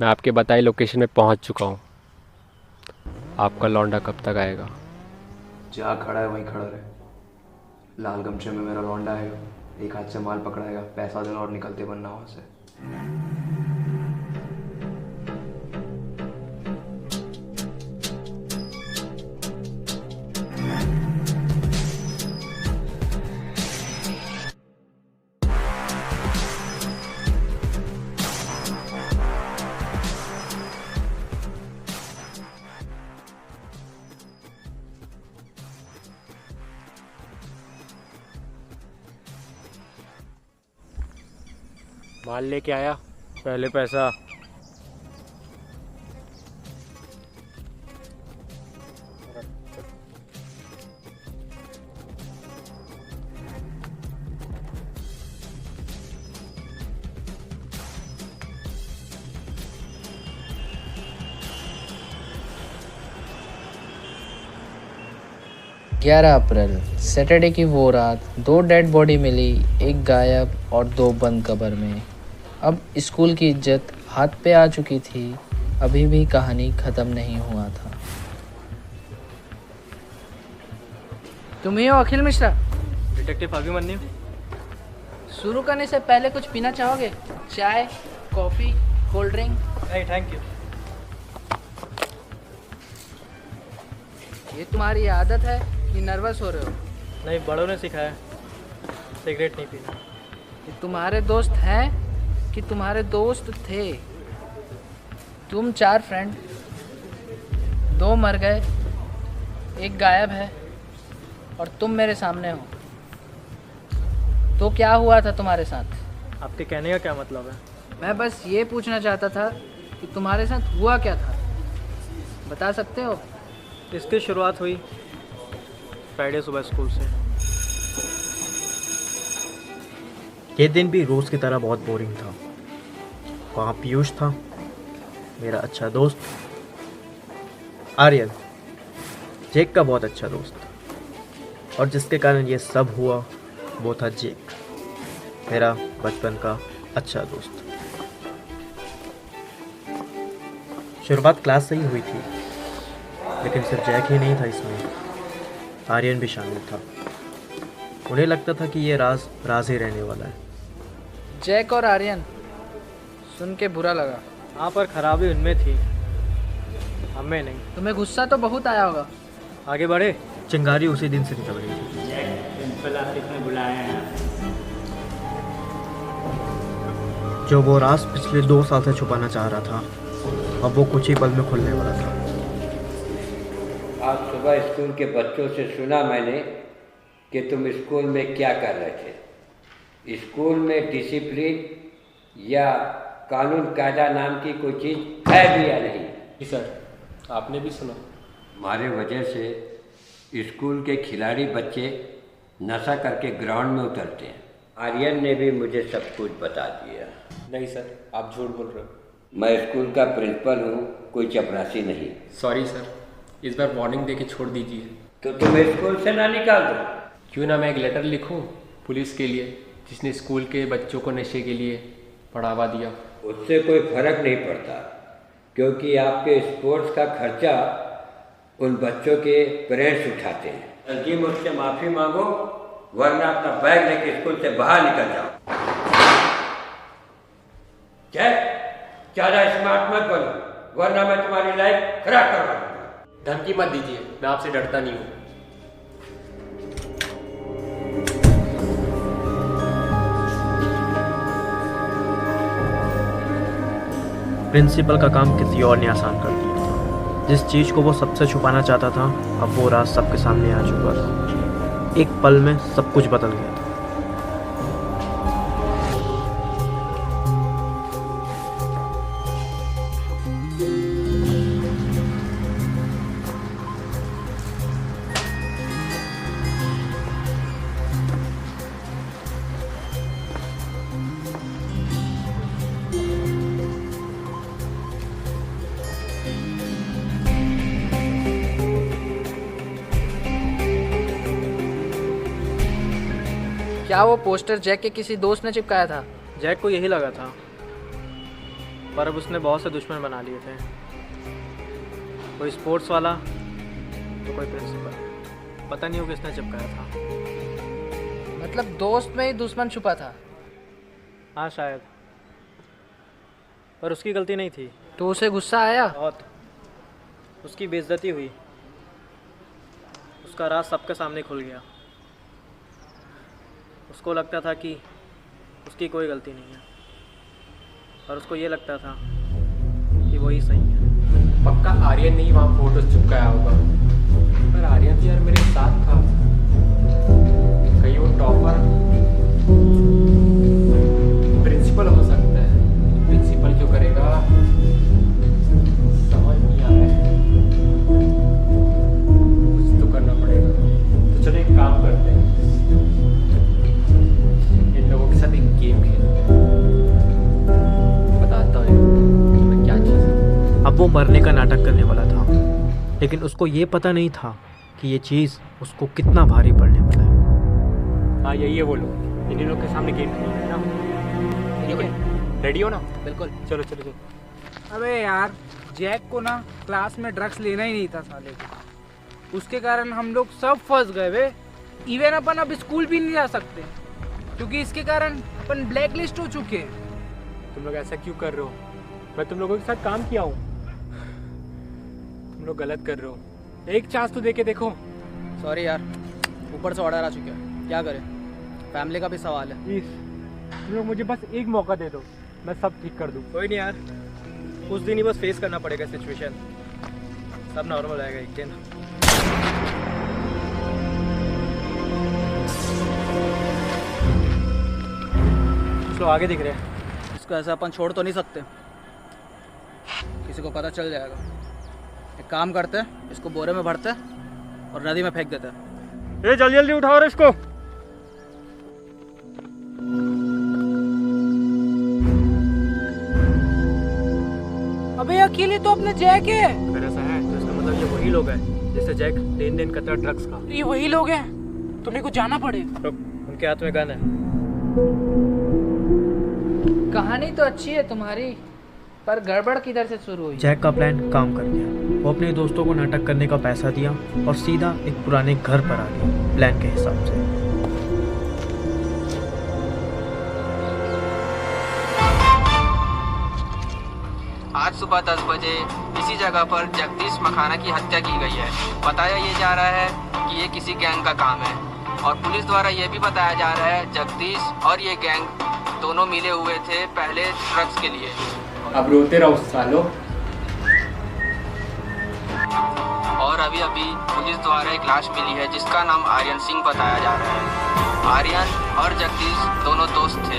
मैं आपके बताई लोकेशन में पहुंच चुका हूं। आपका लौंडा कब तक आएगा? जहाँ खड़ा है वहीं खड़ा रहे। लाल गमछे में मेरा लौंडा आएगा, एक हाथ से माल पकड़ाएगा, पैसा देना और निकलते बनना वहाँ से। माल लेके आया, पहले पैसा। ग्यारह अप्रैल सैटरडे की वो रात 2 डेड बॉडी मिली, एक गायब और 2 बंद कब्र में। अब स्कूल की इज्जत हाथ पे आ चुकी थी, अभी भी कहानी ख़त्म नहीं हुआ था। तुम ही हो अखिल मिश्रा? डिटेक्टिव अभिमन्यु। शुरू करने से पहले कुछ पीना चाहोगे? चाय, कॉफ़ी, कोल्ड ड्रिंक? नहीं थैंक यू। ये तुम्हारी आदत है कि नर्वस हो रहे हो? नहीं, बड़ों ने सिखाया सिगरेट नहीं पीना। ये तुम्हारे दोस्त हैं कि तुम्हारे दोस्त थे? तुम 4 फ्रेंड, 2 मर गए, एक गायब है और तुम मेरे सामने हो। तो क्या हुआ था तुम्हारे साथ? आपके कहने का क्या मतलब है? मैं बस ये पूछना चाहता था कि तुम्हारे साथ हुआ क्या था, बता सकते हो? इसकी शुरुआत हुई फ्राइडे सुबह स्कूल से। ये दिन भी रोज़ की तरह बहुत बोरिंग था। वहाँ पीयूष था, मेरा अच्छा दोस्त। आर्यन, जेक का बहुत अच्छा दोस्त। और जिसके कारण ये सब हुआ वो था जेक, मेरा बचपन का अच्छा दोस्त। शुरुआत क्लास से ही हुई थी, लेकिन सिर्फ जैक ही नहीं था इसमें, आर्यन भी शामिल था। उन्हें लगता था कि ये राज ही रहने वाला है। जैक और आर्यन, सुन के बुरा लगा। हाँ, पर खराबी उनमें थी, हमें नहीं। तुम्हें गुस्सा तो बहुत आया होगा। आगे बढ़े। चिंगारी उसी दिन से निकल रही थी। जो वो राज पिछले 2 साल से छुपाना चाह रहा था, अब वो कुछ ही पल में खुलने वाला था। आज सुबह स्कूल के बच्चों से सुना मैंने कि तुम स्कूल में क्या कर रहे थे। स्कूल में डिसिप्लिन या कानून कायदा नाम की कोई चीज़ है भी या नहीं? जी सर, आपने भी सुना। हमारे वजह से स्कूल के खिलाड़ी बच्चे नशा करके ग्राउंड में उतरते हैं। आर्यन ने भी मुझे सब कुछ बता दिया। नहीं सर, आप झूठ बोल रहे हो। मैं स्कूल का प्रिंसिपल हूँ, कोई चपरासी नहीं। सॉरी सर, इस बार वार्निंग दे के छोड़ दीजिए। तो तुम्हें स्कूल से ना निकाल दो? क्यों ना मैं एक लेटर लिखूं पुलिस के लिए, जिसने स्कूल के बच्चों को नशे के लिए बढ़ावा दिया। उससे कोई फर्क नहीं पड़ता, क्योंकि आपके स्पोर्ट्स का खर्चा उन बच्चों के पेरेंट्स उठाते हैं। जल्दी मुझसे माफ़ी मांगो, वरना अपना बैग लेके स्कूल से बाहर निकल जाओ। क्या ज़्यादा स्मार्ट मत बनो, वरना मैं तुम्हारी लाइफ खराब करवा दूंगा। धमकी मत दीजिए, मैं आपसे डरता नहीं हूँ। प्रिंसिपल का काम किसी और ने आसान कर दिया था। जिस चीज़ को वो सबसे छुपाना चाहता था, अब वो राज सबके सामने आ चुका था। एक पल में सब कुछ बदल गया था। क्या वो पोस्टर जैक के किसी दोस्त ने चिपकाया था? जैक को यही लगा था, पर अब उसने बहुत से दुश्मन बना लिए थे। कोई स्पोर्ट्स वाला तो कोई प्रिंसिपल, पता नहीं वो किसने चिपकाया था। मतलब दोस्त में ही दुश्मन छुपा था। हाँ शायद, पर उसकी गलती नहीं थी। तो उसे गुस्सा आया? बहुत। उसकी बेइज्जती हुई, उसका राज सबके सामने खुल गया। उसको लगता था कि उसकी कोई गलती नहीं है, और उसको ये लगता था कि वही सही है। पक्का आर्यन ने ही वहाँ फोटो चिपकाया होगा, पर आर्यन तो यार मेरे साथ था। कहीं वो टॉपर प्रिंसिपल हो सकता है। प्रिंसिपल क्यों करेगा समझ नहीं आ रहा है। कुछ तो करना पड़ेगा। तो चलो एक काम करते हैं, इन लोगों के साथ एक गेम खेलते हैं। बताता हूँ तुम्हें क्या चीज़ है। अब वो मरने का नाटक करने वाला था, लेकिन उसको ये पता नहीं था कि ये चीज़ उसको कितना भारी पड़ने वाला है। हाँ यही है वो लोग। इन लोग के सामने गेम खेलना है ना। ठीक है, रेडी हो ना? बिल्कुल। चलो चलो चलो। अबे यार, जैक को ना क्लास में ड्रग्स लेना ही नहीं था साले को। उसके कारण हम लोग सब फंस गए वे। इवन अपन अब स्कूल भी नहीं जा सकते, क्योंकि इसके कारण अपन ब्लैक लिस्ट हो चुके हैं। तुम लोग ऐसा क्यों कर रहे हो? मैं तुम लोगों के साथ काम किया हूँ। तुम लोग गलत कर रहे हो। एक चांस तो देके देखो। सॉरी यार, ऊपर से ऑर्डर आ चुका है, क्या करें, फैमिली का भी सवाल है। प्लीज तुम लोग मुझे बस एक मौका दे दो, मैं सब ठीक कर दूँ। कोई नहीं यार, उस दिन ही बस फेस करना पड़ेगा सिचुएशन, सब नॉर्मल आएगा एक दिन। कुछ लोग आगे दिख रहे हैं। इसको ऐसा अपन छोड़ तो नहीं सकते, किसी को पता चल जाएगा। एक काम करते हैं, इसको बोरे में भरते हैं और नदी में फेंक देते हैं। ये जल्दी जल्दी उठाओ रे इसको। अबे अकेले तो अपने जैक है। अगर ऐसा है तो इसका मतलब ये वही लोग हैं जिससे जैक लेन देन करता है ड्रग्स का। ये वही लोग हैं, तुम्हें को जाना पड़ेगा। रुक, उनके हाथ में गन है। कहानी तो अच्छी है तुम्हारी, पर गड़बड़ किधर से शुरू हुई? जैक का प्लान काम कर गया। वो अपने दोस्तों को नाटक करने का पैसा दिया और सीधा एक पुराने घर पर आ गया प्लान के हिसाब से। आज सुबह 10 बजे इसी जगह पर जगदीश मखाना की हत्या की गई है। बताया ये जा रहा है कि ये किसी गैंग का काम है, और पुलिस द्वारा ये भी बताया जा रहा है जगदीश और ये गैंग दोनों मिले हुए थे पहले ड्रग्स के लिए। अब रोते रहो सालो। और अभी अभी पुलिस द्वारा एक लाश मिली है जिसका नाम आर्यन सिंह बताया जा रहा है। आर्यन और जगदीश दोनों दोस्त थे।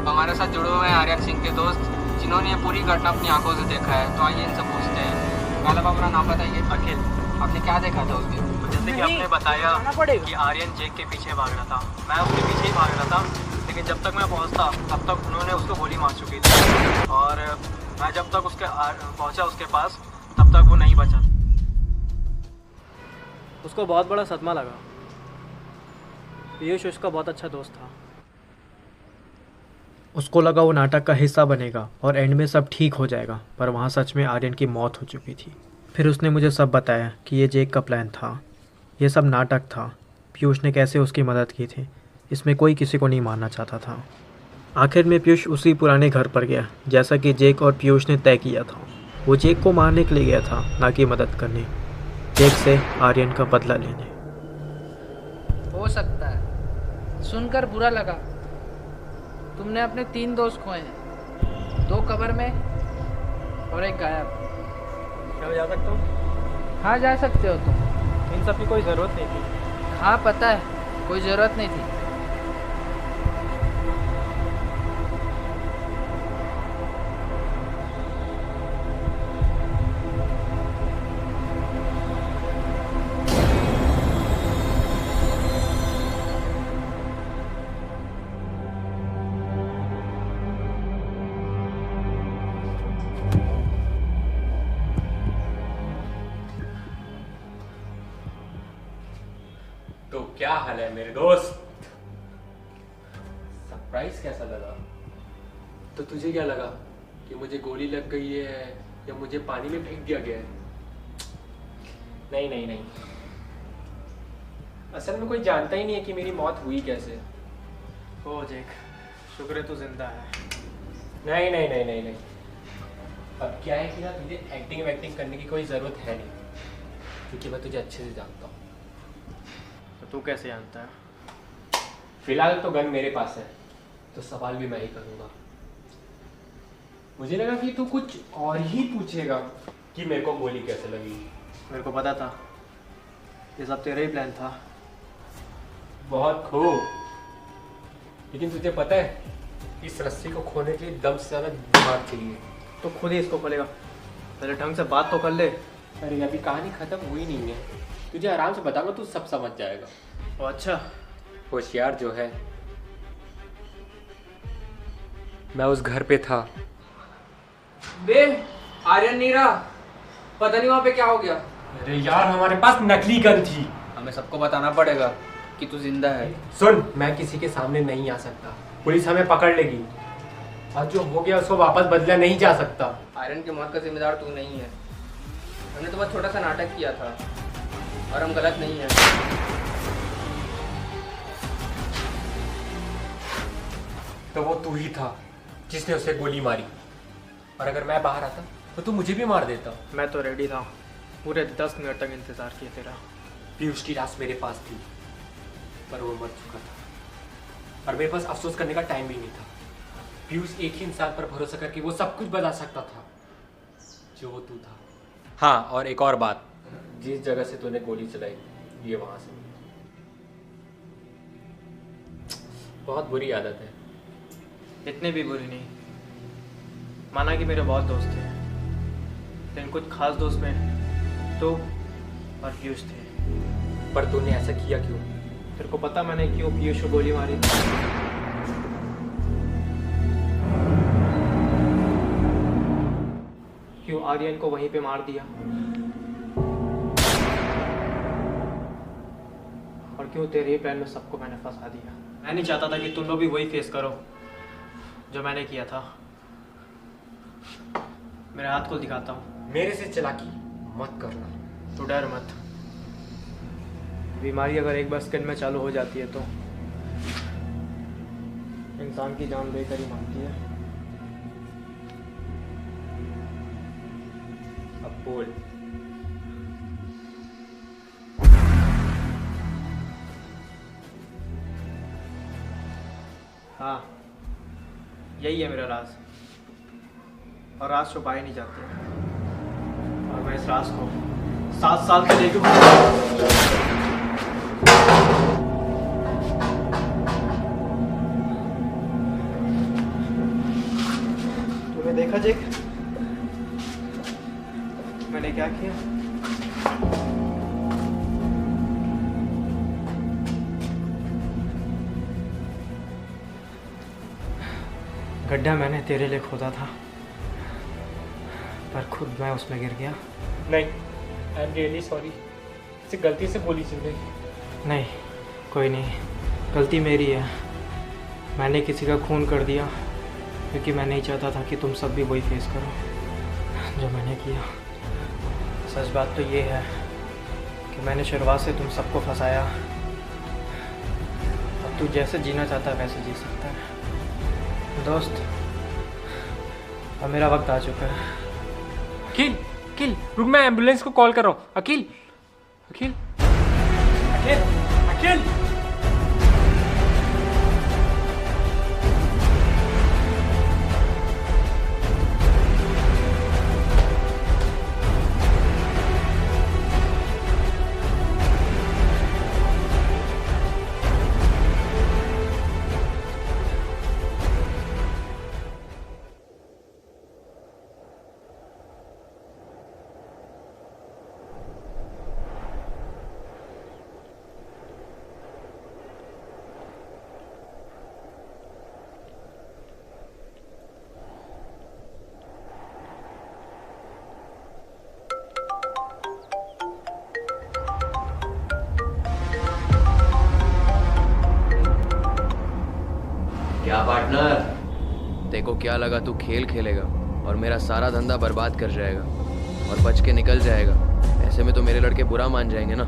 हमारे साथ जुड़े हुए हैं आर्यन सिंह के दोस्त, जिन्होंने ये पूरी घटना अपनी आंखों से देखा है। तो आइए इनसे पूछते हैं। पहले आप अपना नाम बताइए। अखिल, आपने क्या देखा था उस दिन? जैसे कि आपने बताया कि आर्यन जैक के पीछे भाग रहा था, मैं उसके पीछे ही भाग रहा था, लेकिन जब तक मैं पहुंचता तब तक उन्होंने उसको गोली मार चुकी थी, और मैं जब तक उसके पहुंचा उसके पास तब तक वो नहीं बचा। उसको बहुत बड़ा सदमा लगा। पीयूष उसका बहुत अच्छा दोस्त था। उसको लगा वो नाटक का हिस्सा बनेगा और एंड में सब ठीक हो जाएगा, पर वहाँ सच में आर्यन की मौत हो चुकी थी। फिर उसने मुझे सब बताया कि ये जैक का प्लान था, ये सब नाटक था। पीयूष ने कैसे उसकी मदद की थी, इसमें कोई किसी को नहीं मारना चाहता था। आखिर में पीयूष उसी पुराने घर पर गया जैसा कि जैक और पीयूष ने तय किया था। वो जैक को मारने के लिए गया था, ना कि मदद करने, जैक से आर्यन का बदला लेने। हो सकता है, सुनकर बुरा लगा। तुमने अपने 3 दोस्त खोए हैं, 2 कब्र में और 1 गायब। क्या मैं जा सकता हूँ? हाँ जा सकते हो तुम। इन सब की कोई ज़रूरत नहीं थी। हाँ पता है, कोई ज़रूरत नहीं थी। तो क्या हाल है मेरे दोस्त? सरप्राइज कैसा लगा? तो तुझे क्या लगा कि मुझे गोली लग गई है या मुझे पानी में फेंक दिया गया है। नहीं नहीं नहीं, असल में कोई जानता ही नहीं है कि मेरी मौत हुई कैसे। ओ जैक, शुक्र है तू जिंदा है। नहीं नहीं नहीं नहीं नहीं, अब क्या है कि ना तुझे एक्टिंग वैक्टिंग करने की कोई ज़रूरत है नहीं, क्योंकि मैं तुझे अच्छे से जानता हूँ। तो तू कैसे जानता है? फिलहाल तो गन मेरे पास है, तो सवाल भी मैं ही करूँगा। मुझे लगा कि तू कुछ और ही पूछेगा कि मेरे को गोली कैसे लगी। मेरे को पता था ये सब तेरा ही प्लान था। बहुत खूब, लेकिन तुझे पता है इस रस्सी को खोलने के लिए दम से ज़्यादा दिमाग चाहिए। तो खुद ही इसको खोलेगा, पहले ढंग से बात तो कर ले। अरे अभी कहानी ख़त्म हुई नहीं है, तुझे आराम से बताऊंगा, तू सब समझ जाएगा। ओ अच्छा, होशियार जो है। मैं उस घर पे था। बे आर्यन नहीं रहा, पता नहीं वहाँ पे क्या हो गया। अरे यार, हमारे पास नकली गन थी। हमें सबको बताना पड़ेगा कि तू जिंदा है। सुन, मैं किसी के सामने नहीं आ सकता, पुलिस हमें पकड़ लेगी, और जो हो गया उसको वापस बदला नहीं जा सकता। आर्यन की मौत का जिम्मेदार तू नहीं है। हमने तो बस छोटा सा नाटक किया था और हम गलत नहीं हैं। तो वो तू ही था जिसने उसे गोली मारी, और अगर मैं बाहर आता तो तू मुझे भी मार देता। मैं तो रेडी था, पूरे 10 मिनट तक इंतज़ार किया तेरा। पीयूष की लाश मेरे पास थी, पर वो मर चुका था, और मेरे पास अफसोस करने का टाइम भी नहीं था। पीयूष एक ही इंसान पर भरोसा करके वो सब कुछ बता सकता था, जो वो तू था। हाँ, और एक और बात, जिस जगह से तूने गोली चलाई ये वहां से बहुत बुरी आदत है। इतने भी बुरी नहीं, माना कि मेरे बहुत दोस्त थे, लेकिन कुछ खास दोस्त में तो और पीयूष थे। पर तूने ऐसा किया क्यों? तेरे को पता मैंने क्यों पीयूष को गोली मारी? क्यों आर्यन को वहीं पे मार दिया? और क्यों तेरे ही प्लान में सबको मैंने फंसा दिया? मैं नहीं चाहता था कि तुम लोग भी वही फेस करो जो मैंने किया था। मेरे हाथ को दिखाता हूँ। मेरे से चालाकी मत करना। तू डर मत, बीमारी अगर एक बार स्किन में चालू हो जाती है तो इंसान की जान लेकर ही मानती है। अब बोल। हाँ, यही है मेरा राज, और राज छुपाए नहीं जाते, और मैं इस राज को 7 साल से लेकर तूने देखा जेक, मैंने क्या किया? गड्ढा मैंने तेरे लिए खोदा था, पर खुद मैं उसमें गिर गया। नहीं, आई एम रियली सॉरी, इसे गलती से गोली चल गई। नहीं, कोई नहीं, गलती मेरी है। मैंने किसी का खून कर दिया क्योंकि मैं नहीं चाहता था कि तुम सब भी वही फेस करो जो मैंने किया। सच बात तो ये है कि मैंने शुरुआत से तुम सबको फंसाया। अब तू जैसे जीना चाहता है वैसे जी सकता है दोस्त। अब मेरा वक्त आ चुका है। अखिल, अखिल रुक, मैं एम्बुलेंस को कॉल कर रहा हूँ। अखिल, अखिल, अखिल, अखिल। क्या पार्टनर, देखो क्या लगा तू खेल खेलेगा? और मेरा सारा धंधा बर्बाद कर जाएगा और बच के निकल जाएगा। ऐसे में तो मेरे लड़के बुरा मान जाएंगे ना।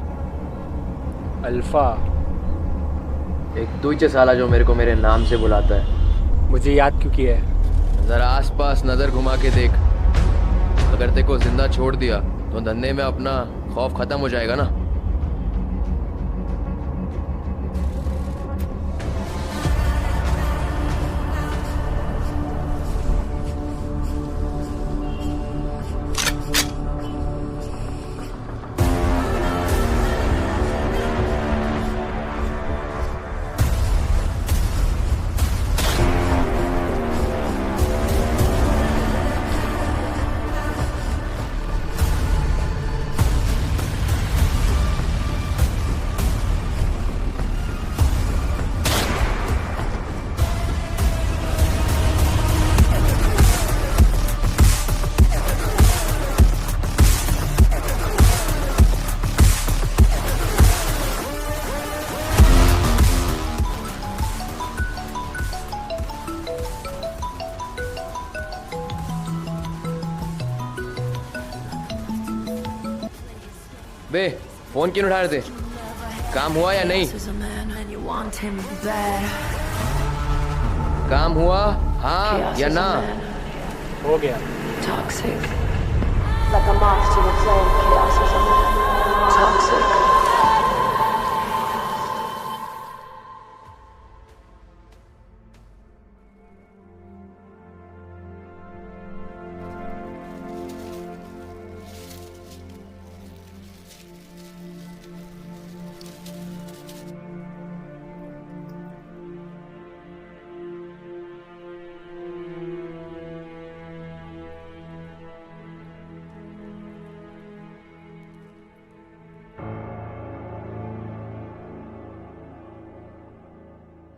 अल्फा, एक तुझे साला जो मेरे को मेरे नाम से बुलाता है। मुझे याद क्यों किया है? जरा आसपास नजर घुमा के देख, अगर तेरे को जिंदा छोड़ दिया तो धंधे में अपना खौफ खत्म हो जाएगा ना। बे, फोन क्यों उठा रहे थे? काम हुआ या नहीं? काम हुआ, हाँ या ना? हो गया। Toxic, like a moth to the flame, chaos